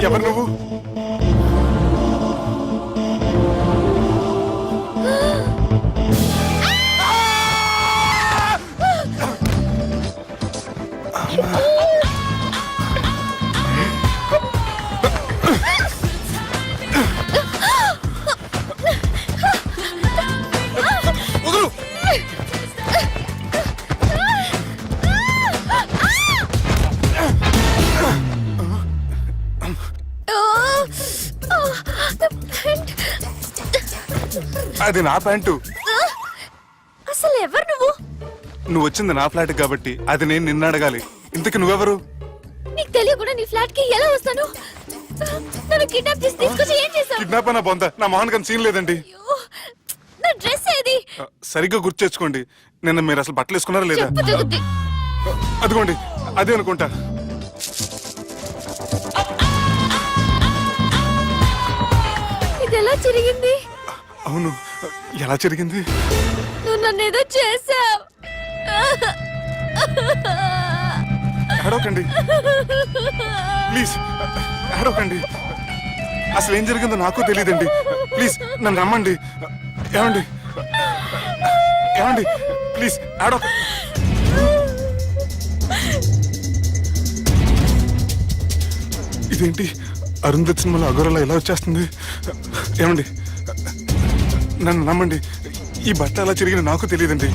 ఎవరు నువ్వు? అది నా ప్యాంటు. అసలు ఎవరు నువ్వు? నువ్వు వచ్చింది నా ఫ్లాట్ కాబట్టి అది నేను నిన్ను అడగాలి. ఇంతకు నువ్వెవరు? నీకు తెలియకుండా నీ ఫ్లాట్ కి ఎలా వస్తాను? నన్ను కిడ్నాప్ చేసి తీసుకొచ్చి ఏం చేసావు? కిడ్నాప్ అన్న బొంద, నా మొహన్ కన్నా సీన్ లేదండి. నా డ్రెస్ ఏది? సరిగ్గా గుర్తు తెచ్చుకోండి. నిన్న మీరు అసలు బట్టలు వేసుకున్నారా లేదా? అదిగోండి అదే అనుకుంటా. ఇది ఎలా జరిగింది? అవును, ఎలా జరిగింది? నువ్వు నన్ను ఏదో చేసావు. ఏడవకండి ప్లీజ్, ఏడవకండి. అసలు ఏం జరిగిందో నాకు తెలియదండి. ప్లీజ్ నన్ను రమ్మండి. ఏమండి ఏమండి ప్లీజ్ ఏడవ. ఇదేంటి అరుంధతి సినిమాలో అఘోరలా ఎలా వచ్చేస్తుంది? ఏమండి నన్ను నమ్మండి. ఈ బట్ట అలా చిరిగిన నాకు తెలియదండి.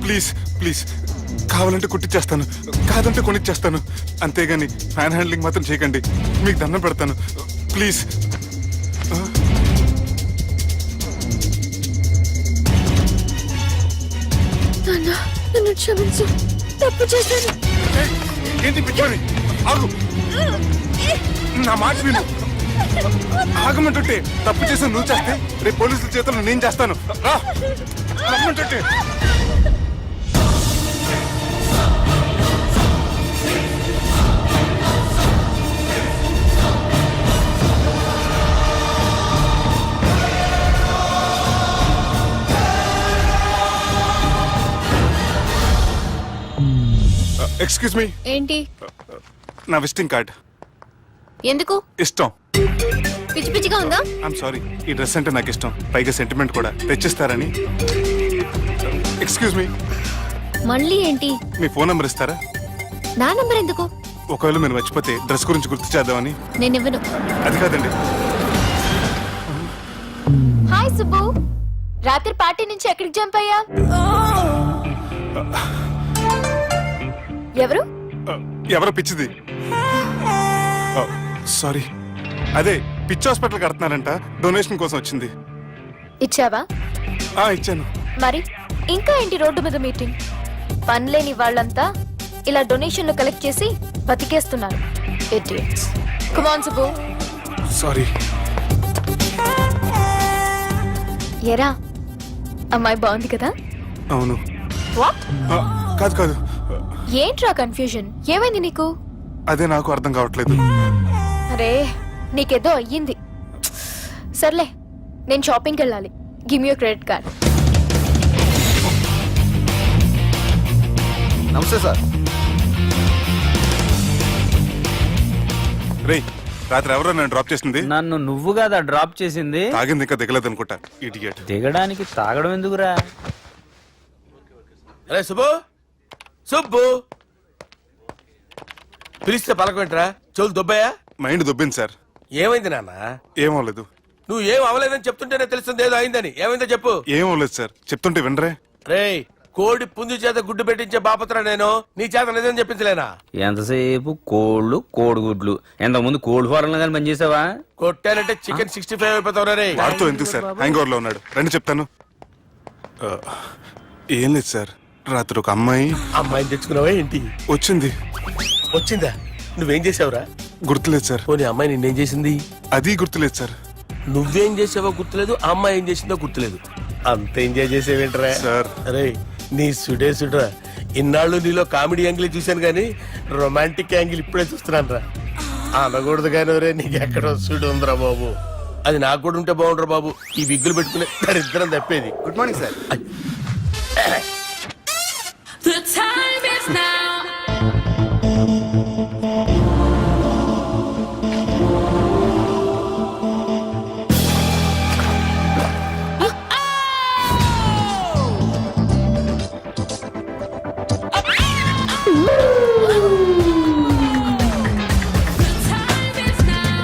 ప్లీజ్ ప్లీజ్, కావాలంటే కుట్టిచ్చేస్తాను, కాదంటే కొనిచ్చేస్తాను. అంతేగాని ఫ్యాన్ హ్యాండ్లింగ్ మాత్రం చేయకండి. మీకు దండం పెడతాను ప్లీజ్. నన్ను క్షమించు, తప్పు చేశాను. ఏంటి పిచ్చోని? ఆగు, నా మాట విను. ఆగమంటుంటే తప్పు చేసి నువ్వు చేస్తే రేపు పోలీసుల చేతుల్లో నేను చేస్తాను. రమ్మంటుంటే. Excuse me. ఏంటి? నా విజిటింగ్ కార్డ్. ఎందుకు? ఇష్టం. పిచ్చి పిచ్చిగా ఉందా? ఐఎమ్ సారీ, ఈ డ్రెస్ అంటే నాకు ఇష్టం, పైగా సెంటిమెంట్ కూడా. తెచ్చిస్తారని. Excuse me. మళ్ళీ ఏంటి? మీ ఫోన్ నంబర్ ఇస్తారా? నా నంబర్ ఎందుకు? ఒకవేళ మీరు మర్చిపోతే డ్రెస్ గురించి గుర్తు చేద్దామని. నేను ఇవ్వను. అది కాదండి. హాయ్ సుబ్బు, రాత్రి పార్టీ నుంచి ఎక్కడికి జంప్ అయ్యా? ఎవరు? ఎవరో పిచ్చిది. సారీ, అదే పిచ్చి హాస్పిటల్ కడుతున్నారంట, డొనేషన్ కోసం వచ్చింది. ఇచ్చావా? ఇచ్చాను. మరి ఇంకా ఏంటి రోడ్డు మీద మీటింగ్? పనిలేని వాళ్ళంతా ఇలా డొనేషన్లు కలెక్ట్ చేసి బతికేస్తున్నారు. Idiots. Come on Subbu. Sorry. ఎరా, అమ్మాయి బాగుంది కదా? అవును. వాట్? కాదు కాదు. ఏంట్రా కన్ఫ్యూజన్? ఏమైంది నీకు? అదే నాకు అర్థం కావట్లేదు. అరే, నీకేదో అయ్యింది. సర్లే, నేను షాపింగ్కి వెళ్ళాలి. Give me your credit card. నమస్తే సార్. రేయ్, రాత్రి ఎవరో నన్ను డ్రాప్ చేసింది? నన్ను నువ్వు కదా డ్రాప్ చేసింది. తాగింది ఇంకా దిగలేదు అనుకుంటా. ఇడియట్. దిగడానికి తాగడం ఎందుకురా? అరే సుబ్బు, సుబ్బు పిలిస్తే పలకమంటరా? చెవులు దొబ్బాయా? Mind దొబ్బింది sir. ఏమైంది నాన్న? ఏమవలేదు. నువ్వు ఏం అవలేదని చెప్తుంటేనే తెలుస్తుంది ఏదో అయిందని. ఏమైందో చెప్పు. ఏమవలేదు సార్, చెప్తుంటే వినరే. రేయ్, కోడి పుంజు చేత గుడ్డు పెట్టించే బాపత్ర నేను. నీ చేత నిజం చెప్పించలేనా? ఎంతసేపు కోళ్ళు కోడిగుడ్లు. ఎంతకుముందు కోడి ఫారంలో కానీ పనిచేసావా? కొట్టానంటే చికెన్ 65 అయిపోతావు రే. వాడుతూ ఎందుకు సార్, హ్యాంగ్ ఓవర్ లో ఉన్నాడు. రండి చెప్తాను. ఏం లేదు సార్, రాత్రి ఒక అమ్మాయిని తెచ్చుకున్నావా ఏంటి? వచ్చింది. వచ్చిందా? నువ్వేం చేసావురా? గుర్తులేదు సార్. పోనీ అమ్మాయి నిన్నేం చేసింది? అది గుర్తులేదు సార్. నువ్వేం చేసావో గుర్తులేదు, ఆ అమ్మాయి ఏం చేసిందో గుర్తులేదు. అంత ఎంజాయ్ చేసేవేంట్రా సార్. అరే నీ సుడే సుడ్రా. ఇన్నాళ్ళు నీలో కామెడీ యాంగిల్ చూశాను కానీ రొమాంటిక్ యాంగిల్ ఇప్పుడే చూస్తున్నాను రా. అనకూడదు కానీ రే, నీకు ఎక్కడో సుడు ఉందిరా బాబు. అది నాకు కూడా ఉంటే బాగుండ్రా బాబు. ఈ విగ్గులు పెట్టుకునే దరిద్రం తప్పేది. Good morning sir. The time is now. The time is now.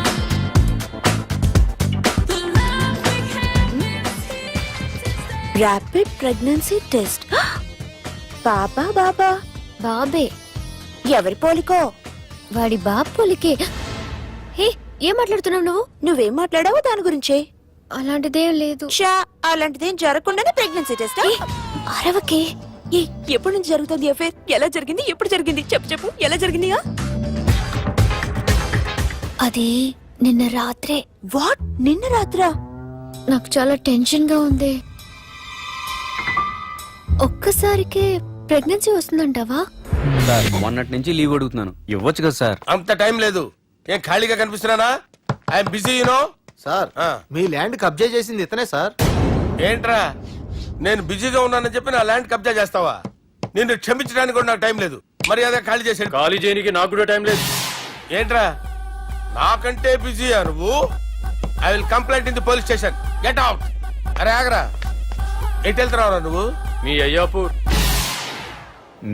The love we have is here to stay. Rapid pregnancy test. బాబా బాబా బాబే, ఎవరి పోలికో? వాడి బాపోలికే. హే, ఏం మాట్లాడుతున్నావు నువ్వు? నువ్వేం మాట్లాడావో దాని గురించే. అలాంటిదేం లేదు. షా, అలాంటిదేం జరగకుండానే ప్రెగ్నెన్సీ టెస్ట్. అరవకే. ఎప్పటి నుంచి జరుగుతుంది అఫేర్? ఎలా జరిగింది? ఎప్పుడు జరిగింది? చెప్పు చెప్పు, ఎలా జరిగిందిగా? అది నిన్న రాత్రే. వాట్? నిన్న రాత్రా? నాకు చాలా టెన్షన్ గా ఉంది. ఒక్కసారికే ప్రెగ్నెన్సీ వస్తుందంటావా? సార్ మొన్నటి నుంచి లీవ్ అడుగుతున్నాను, ఇవ్వచ్చు కదా సార్? అంత టైం లేదు. ఏం ఖాళీగా కనిపిస్తున్నానా? I'm busy you know. సార్ మీ ల్యాండ్ కబ్జా చేసింది ఇతనే సార్. ఏంట్రా, నేను బిజీగా ఉన్నానని చెప్పి నా ల్యాండ్ కబ్జా చేస్తావా? నిన్ను క్షమించడానికి కూడా నాకు టైం లేదు. మర్యాద ఖాళీ చేసాడు. ఖాళీ చేయడానికి నాకు కూడా టైం లేదు. ఏంట్రా, నాకంటే బిజీయా నువ్వు? I will complaint in the police station. Get out. అరే ఆగరా, ఎటు వెళ్తున్నావురా నువ్వు? మీ అయ్యాపూర్.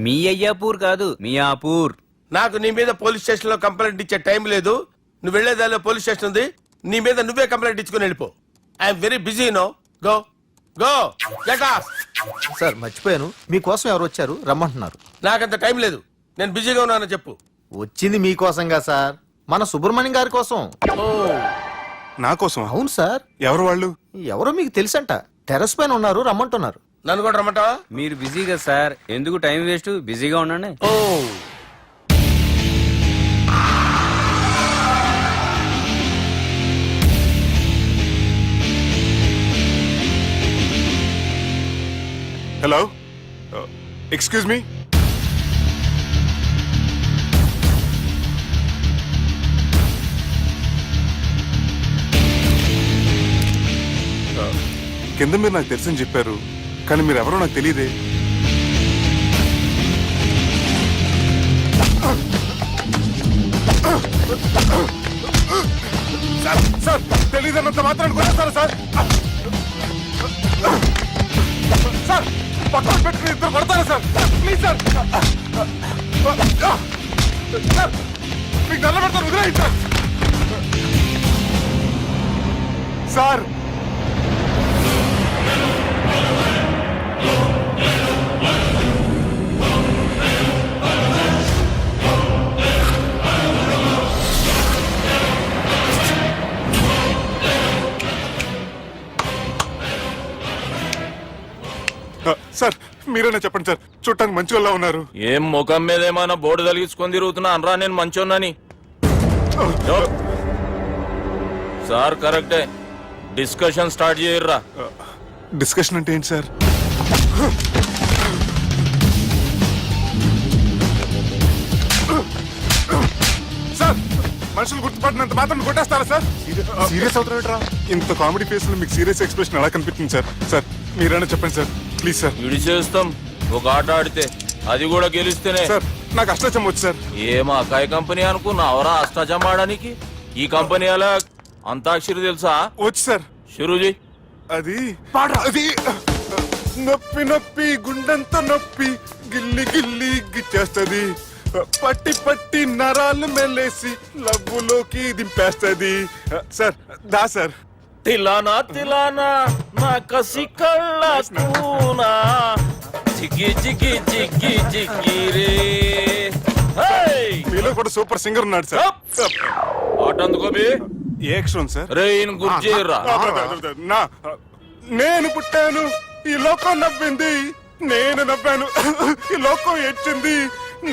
మీ అయ్యాపూర్ కాదు, మియాపూర్. నాకు నీ మీద పోలీస్ స్టేషన్ లో కంప్లైంట్ ఇచ్చే టైం లేదు. నువ్వు వెళ్లేదాలో పోలీస్ స్టేషన్ ఉంది. నీ మీద నువ్వే కంప్లైంట్ ఇచ్చుకుని వెళ్ళిపో. I'm very busy no. Go go get off. Sir మర్చిపోయాను, మీకోసం ఎవరు వచ్చారు రమ్మంటున్నారు. నాకంత టైం లేదు, నేను బిజీగా ఉన్నానని చెప్పు. వచ్చింది మీకోసంగా సార్, మన సుబ్రహ్మణ్యం గారి కోసం. ఓ, నా కోసం? అవును సార్. ఎవరు వాళ్ళు? ఎవరో మీకు తెలుసంట, టెర్రస్ పైన ఉన్నారు, రమ్మంటున్నారు. నన్ను కూడా రమ్మంటావా? మీరు బిజీ కదా సార్, ఎందుకు టైం వేస్ట్? బిజీగా ఉండండి. ఓ, హలో, ఎక్స్క్యూజ్ మీ. కింద మీరు నాకు తెలుసని చెప్పారు, కానీ మీరు ఎవరో నాకు తెలియదే. సార్, సార్, తెలియదన్నంత మాత్రాన్ని కొనేస్తారా సార్? సార్, పక్కన పెట్టుకుని ఇద్దరు కొడతారా సార్? Please sir. సార్, మీకు నల్ల పెడతాను, వదిలేయండి సార్. సార్, సార్ మీరైనా చెప్పండి సార్, చూడటానికి మంచి వాళ్ళ ఉన్నారు. ఏం ముఖం మీద ఏమైనా బోర్డు తలిగించుకొని తిరుగుతున్నా అనరా నేను మంచోన్నాని? సార్ కరెక్టే, డిస్కషన్ స్టార్ట్ చేయర్రా. డిస్కషన్ అంటే ఏంటి సార్? సార్, మనుషులు గుర్తుపట్టినంత మాత్రం కొట్టేస్తారా సార్? సీరియస్ అవుతారా? ఇంత కామెడీ ఫేస్ లో మీకు సీరియస్ ఎక్స్ప్రెషన్ ఎలా కనిపిస్తుంది సార్? సార్ మీరైనా చెప్పండి సార్, ప్లీజ్ సార్. విడిచేస్తాం ఒక ఆట ఆడితే, అది కూడా గెలిస్తేనే. సార్, నాకు అష్టాచం వచ్చు సార్. ఏం అకాయ కంపెనీ అనుకున్నావరా అష్టాచం ఆడడానికి? ఈ కంపెనీ అలా అంతాక్షరి తెలుసా? వచ్చు సార్. షురూజీ. అది అది నొప్పి నొప్పి గుండెంత నొప్పి గిల్లి గిల్లి గిచ్చేస్తది, పట్టి పట్టి నరాలు మెల్లేసి లవ్వులోకి దింపేస్తది. సార్ దా సార్. తిలానా తిలానా నా కసి కళ్ళ కూనా జిగి జిగి జిగి జిగి రే. మీలో కూడా సూపర్ సింగర్ ఉన్నాడు సార్. ఆట అందుకోబి ఏ అక్షరం సార్? రే ఈయన గుర్తు చేయర్రా. నా నేను పుట్టాను, ఈ లోకం నవ్వింది, నేను నవ్వాను, ఈ లోకం ఏడ్చింది,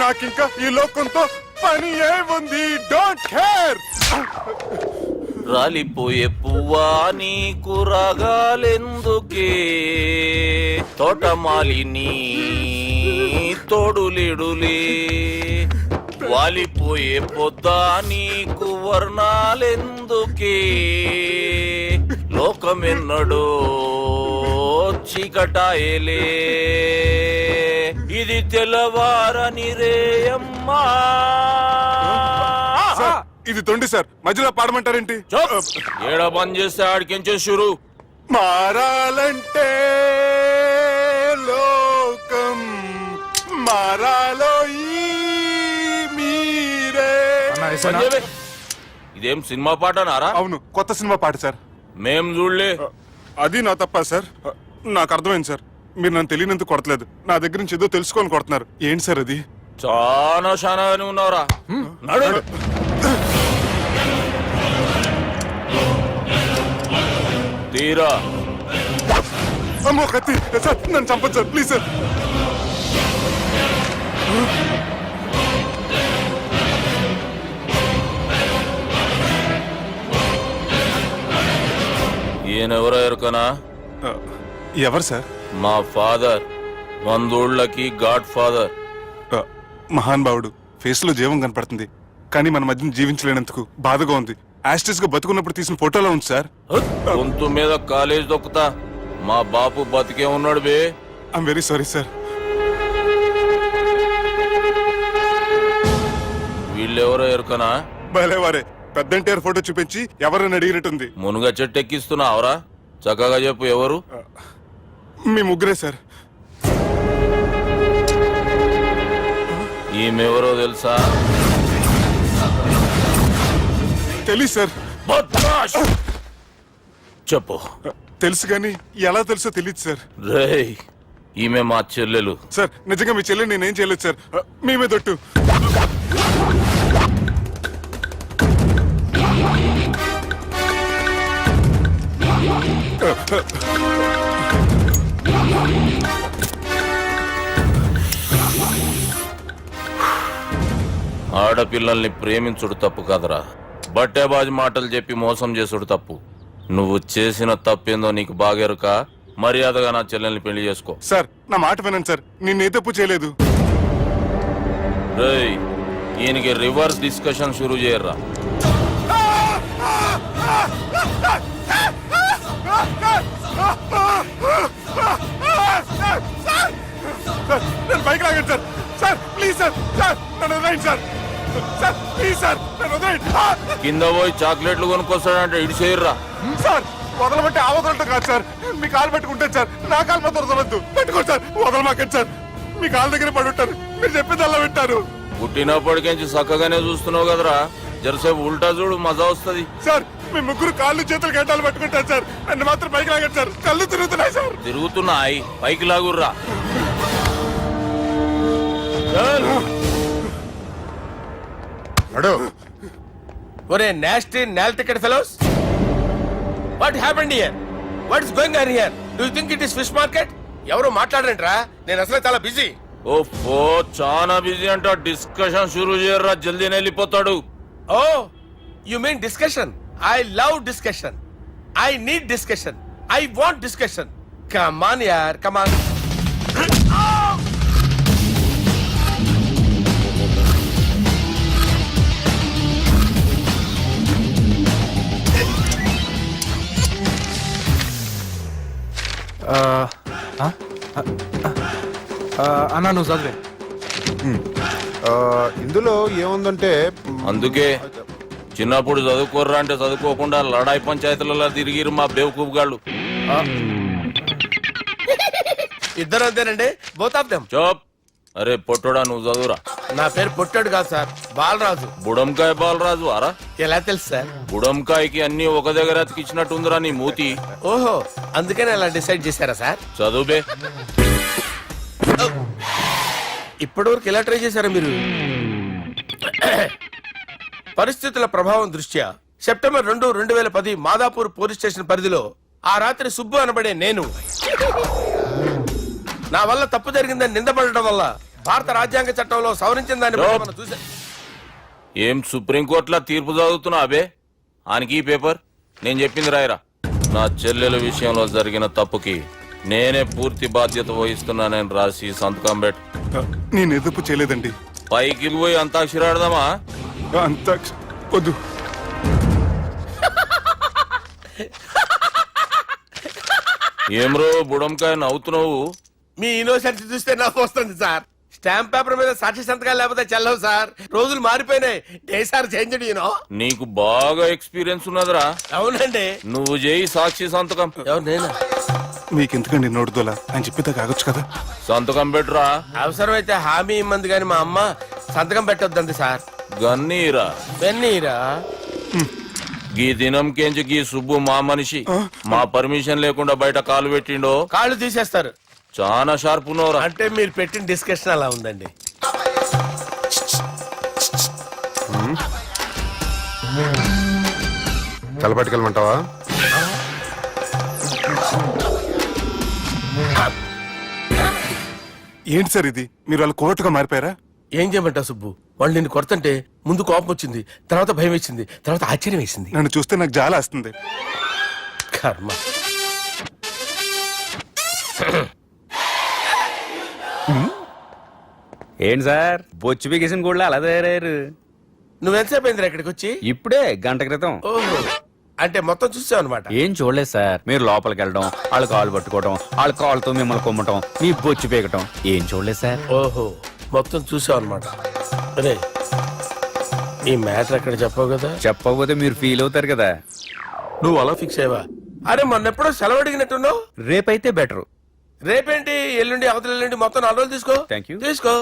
నాకింకా ఈ లోకంతో పని ఏముంది, డోంట్ కేర్. రాలిపోయే పువ్వా నీకు రాగాలెందుకే, తోటమాలిని తోడులిడులే, వాలిపోయే పొద్దా నీకు వర్ణాలెందుకే, లోకమెన్నడో చీకటాయలే, ఇది తెల్లవారని రేయమ్మా. సార్, ఇది తొండి సార్, మధ్యలో పాడమంటారేంటి? ఏడ బంద్ చేస్తే ఆడికించే షురు. మారాలంటే లోకం మారాలో ఈ మీరే. సంజయ్, ఇదేం సినిమా పాట నారా? అవును, కొత్త సినిమా పాట సార్. మేం చూడలే. అది నా తప్ప సార్. నాకు అర్థమైంది సార్, మీరు నన్ను తెలియనందుకు కొడతలేదు, నా దగ్గర నుంచి ఏదో తెలుసుకొని కొడుతున్నారు. ఏంటి సార్ అది? చాలా శానాగానే ఉన్నావురా. నడు. తీరా అమ్మో కత్తి సార్, నన్ను చంపదు సార్, ప్లీజ్ సార్. ఈయనెవరో ఎరుకనా? ఎవరు సార్? మా ఫాదర్, 100 గాడ్ ఫాదర్. మహాన్ భావుడు, ఫేస్ లో జీవం కనపడుతుంది, కానీ మన మధ్యన జీవించలేనందుకు బాధగా ఉంది. యాస్టిస్ గా బతుకున్నప్పుడు తీసిన ఫోటోలో ఉంది సార్. గొంతు మీద కాలేజ్ దొక్కుతా. మా బాపు బతికే ఉన్నాడు బే. I'm very sorry sir. వీళ్ళెవరో ఎరుకనా? భలేవారే, పెద్ద ఎన్టీఆర్ ఫోటో చూపించి ఎవరైనా అడిగినట్టుంది. మునుగ చెట్టు ఎక్కిస్తున్నావురా? చక్కగా చెప్పు, ఎవరు? మీ ముగ్గురే సార్. ఈమెవరో తెలుసా? తెలుసు సార్. బద్మాష్! చెప్పు. తెలుసు కానీ ఎలా తెలుసో తెలియదు సార్. రేయ్, ఈమె మా చెల్లెలు. సార్, నిజంగా మీ చెల్లి నేనేం చేయలేదు సార్. మీ మీద ఒట్టు. ఆడపిల్లల్ని ప్రేమించుడు తప్పు కాదురా, బట్టేబాజు మాటలు చెప్పి మోసం చేసుడు తప్పు. నువ్వు చేసిన తప్పేందో నీకు బాగెరుక. మర్యాదగా నా చెల్లెల్ని పెళ్లి చేసుకో. సార్, నా మాట వినండి సార్, నేనే తప్పు చేయలేదు. రేయ్, ఈయనకి రివర్స్ డిస్కషన్ షురూ చేయర్రా. సార్, నన్ను బైక్ లాగండి sir. Sir please sir, sir నన్ను వదిలేయండి సార్. సార్ ప్లీజ్ సార్, నన్ను వదిలేయండి. కింద పోయి చాక్లెట్లు కొనుక్కొస్తాడంటే ఇటు చేయర్రా. సార్, వదలమంటే ఆ వదలటం కాదు సార్, మీ కాలు పెట్టుకుంటాను సార్, నా కాలు మాత్రం వదలవద్దు. పెట్టుకోండి సార్, వదలమాకండి సార్. మీ కాలు దగ్గర పడి ఉంటారు, మీరు చెప్పేది అలా వింటారు. పుట్టినప్పటికేంచి చక్కగానే చూస్తున్నావు కదరా, జరసేపు ఉల్టా చూడు, మజా వస్తుంది. సార్, మీ ముగ్గురు కాళ్ళు చేతులు గంటలు పెట్టుకుంటారు సార్, నన్ను మాత్రం బైక్ లాగండి సార్, కళ్ళు తిరుగుతున్నాయి సార్. తిరుగుతున్నాయి, పైకి లాగుర్రా. ఒరే నాస్టీ నాల్ ticket fellows, what happened here? What is going on here? Do you think it is fish market? ఎవరు మాట్లాడరంట్రా, నేను అసలే చాలా బిజీ. ఓఫో, చాలా బిజీ అంట. డిస్కషన్ షురూ చేయర్రా, జల్దీ వెళ్ళిపోతాడు. ఓ, you mean discussion? I love discussion. I need discussion. I want discussion. Come on యార్, కమ్ ఆన్. అన్నా నువ్వు చదివే. ఇందులో ఏముందంటే అందుకే చిన్నప్పుడు చదువుకోర్రా అంటే చదువుకోకుండా లడాయి పంచాయతీలలో తిరిగిరు మా బేవకూపు గాళ్ళు. ఇద్దరు అంతేనండి, బోత్ ఆఫ్ దెమ్. చోప్. అరే పొట్టోడా, నువ్వు చదువురా. నా పేరు పొట్టాడు కాదు సార్, బాలరాజు. బుడంకాయ బాలరాజు అరా? ఎలా తెలుసు సార్? బుడంకాయకి అన్ని ఒక దగ్గర అతికిచ్చినట్టుందిరా నీ మూతి. ఓహో, అందుకని అలా డిసైడ్ చేశారా సార్? చదువుబే. ఇప్పటి వరకు ఎలా ట్రై చేశారా మీరు? పరిస్థితుల ప్రభావం దృష్ట్యా సెప్టెంబర్ 2, 2010 మాదాపూర్ పోలీస్ స్టేషన్ పరిధిలో ఆ రాత్రి సుబ్బు అనబడే నేను నా వల్ల తప్పు జరిగిందని నిందపడటం వల్ల భారత రాజ్యాంగ చట్టంలో సవరించిన దాన్ని బట్టి మనం చూసా. ఏం సుప్రీంకోర్టులో తీర్పు చదువుతున్నా అబే ఆనికి ఈ పేపర్ నేను చెప్పింది రాయరా. నా చెల్లెల విషయంలో జరిగిన తప్పుకి నేనే పూర్తి బాధ్యత వహిస్తున్నానని రాసి సంతకం పెట్టు. నేను ఎదుపు చేయలేదండి. పైకి పోయి అంతాక్షరి ఆడదామా? అంత వద్దు. ఏమ్రో బుడంకాయ నవ్వుతున్నావు? మీ ఇన్నోసెన్స్ చూస్తే నాకు వస్తుంది సార్. స్టాంప్ పేపర్ మీద సాక్షి సంతకాలు లేకపోతే చెల్లవు సార్. రోజులు మారిపోయినాయి. Day sir change you know. నీకు బాగా ఎక్స్పీరియన్స్ ఉన్నదిరా. అవునండి. నువ్వు చేయి సాక్షి సంతకం. ఎవరు నేనా? మీకెందుకండి నోడుదోలా అని చెప్పేదా కాగొచ్చు కదా. సంతకం పెట్టురా. అవసరమైతే హామీ ఇమ్మంది కానీ మా అమ్మ సంతకం పెట్టొద్దండి సార్. గన్నీరా వెన్నీరా. గీ దినంకేంచి గీ సుబ్బు మా మనిషి. మా పర్మిషన్ లేకుండా బయట కాలు పెట్టిండో కాళ్ళు తీసేస్తారు. చాలా షార్ప్ ఉన్నవరా. అంటే మీరు పెట్టిన డిస్కషన్ అలా ఉందండి. తలపట్టుకెళ్ళమంటావా? ఏంటి సార్ ఇది? మీరు వాళ్ళు కోర్టుగా మారిపోయారా? ఏం చేయమంటావు సుబ్బు? వాళ్ళు నిన్ను కొడుతుంటే ముందు కోపం వచ్చింది, తర్వాత భయం వేసింది, తర్వాత ఆశ్చర్యం వేసింది. నన్ను చూస్తే నాకు జాల వస్తుంది. కర్మ. ఏంటి సార్ బొచ్చు బిగేసిన కూడా అలా తయారయ్యారు? నువ్వెంతసేపు అయిందిరా ఇక్కడికి వచ్చి? ఇప్పుడే గంట క్రితం. ఓహో, అంటే మొత్తం చూసావు అనమాట. ఏం చూడలేదు సార్. మీరు లోపలికి వెళ్ళడం, వాళ్ళ కాలు పట్టుకోవడం, వాళ్ళ కాళ్ళతో మిమ్మల్ని కొమ్మటం, మీ బొచ్చు పీకటం ఏం చూడలేదు సార్. ఓహో, మొత్తం చూసావు అనమాట. అరే, ఈ మ్యాటర్ అక్కడ చెప్పావు కదా. చెప్పకపోతే మీరు ఫీల్ అవుతారు కదా. నువ్వు అలా ఫిక్స్ అయ్యవా? అరే మొన్నెప్పుడో సెలవు అడిగినట్టున్నావు. రేపైతే బెటర్. రేపేంటి? ఎల్లుండి అవతల ఎల్లుండి మొత్తం 4 రోజులు తీసుకో. Thank you. తీసుకో.